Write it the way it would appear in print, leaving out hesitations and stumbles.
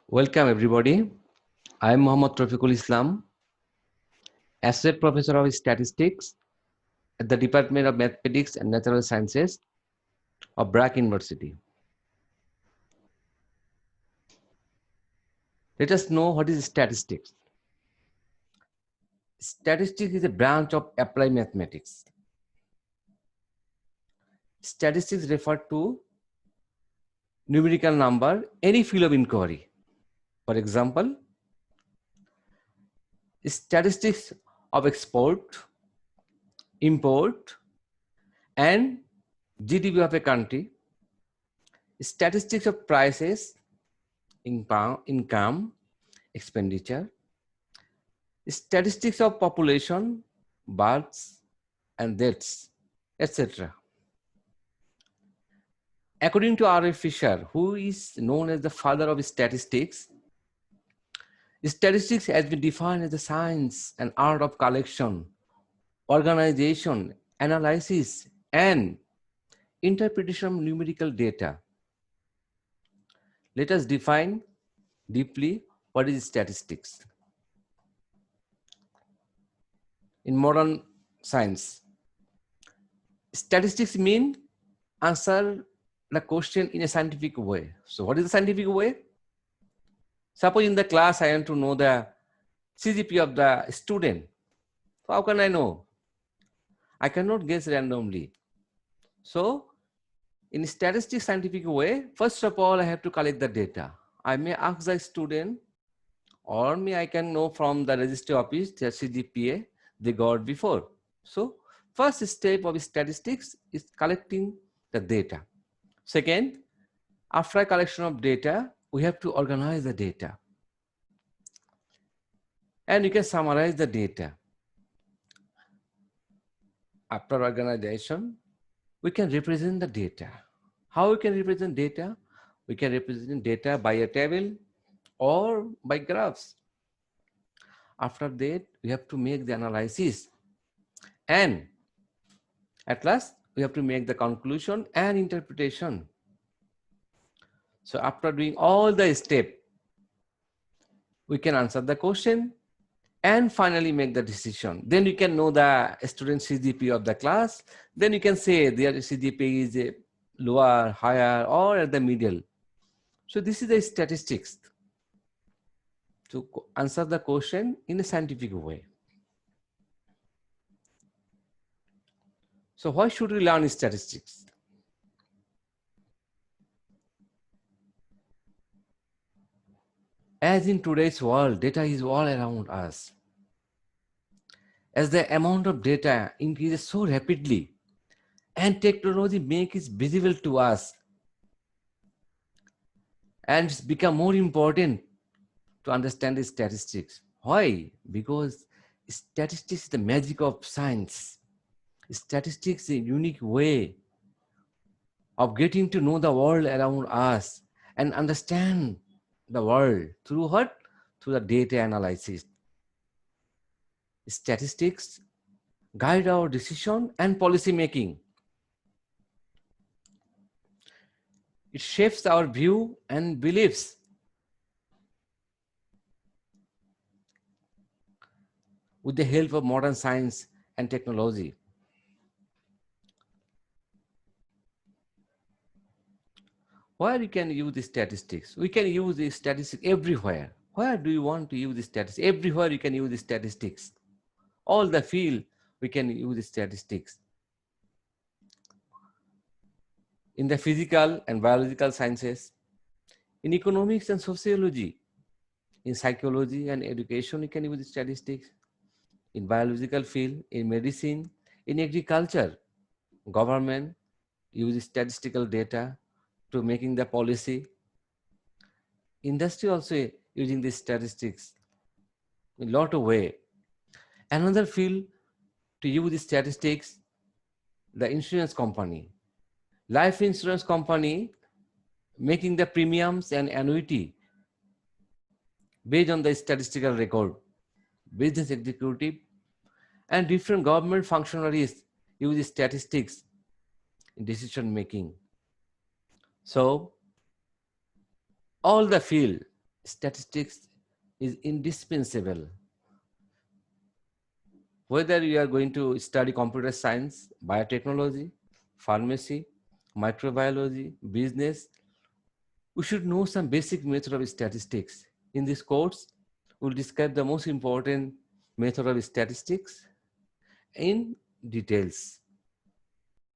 Welcome everybody. I am Mohammad Rafiqul Islam, Associate Professor of Statistics at the Department of Mathematics and Natural Sciences of BRAC University. Let us know what is statistics. Statistics is a branch of applied mathematics. Statistics refer to numerical number, any field of inquiry. For example, statistics of export, import, and GDP of a country, statistics of prices, income, expenditure, statistics of population, births and deaths, etc. According to R.A. Fisher, who is known as the father of statistics, statistics has been defined as the science and art of collection, organization, analysis, and interpretation of numerical data. Let us define deeply what is statistics. In modern science, statistics mean answer the question in a scientific way. So what is the scientific way? Suppose in the class I want to know the CGP of the student. So how can I know? I cannot guess randomly. So in statistics scientific way, first of all, I have to collect the data. I may ask the student, or I can know from the registry office the CGPA they got before. So first step of statistics is collecting the data. Second, after a collection of data, we have to organize the data. And you can summarize the data. After organization, we can represent the data. How we can represent data? We can represent data by a table or by graphs. After that, we have to make the analysis. And at last, we have to make the conclusion and interpretation. So after doing all the steps, we can answer the question and finally make the decision. Then you can know the student CGP of the class. Then you can say their CGP is lower, higher, or at the middle. So this is the statistics to answer the question in a scientific way. So why should we learn statistics? As in today's world, data is all around us. As the amount of data increases so rapidly and technology makes it visible to us, and it's become more important to understand the statistics. Why? Because statistics is the magic of science. Statistics is a unique way of getting to know the world around us and understand the world through what? Through the data analysis. Statistics guide our decision and policy making. It shapes our view and beliefs. With the help of modern science and technology. Where you can use the statistics? We can use the statistics everywhere. Where do you want to use the statistics? Everywhere you can use the statistics. All the field we can use the statistics. In the physical and biological sciences, in economics and sociology, in psychology and education, you can use the statistics. In biological field, in medicine, in agriculture, government use statistical data to making the policy. Industry also using these statistics in a lot of way. Another field to use the statistics, the insurance company. Life insurance company making the premiums and annuity based on the statistical record. Business executive and different government functionaries use statistics in decision making. So all the field, statistics is indispensable. Whether you are going to study computer science, biotechnology, pharmacy, microbiology, business, we should know some basic method of statistics. In this course, we'll describe the most important method of statistics in details.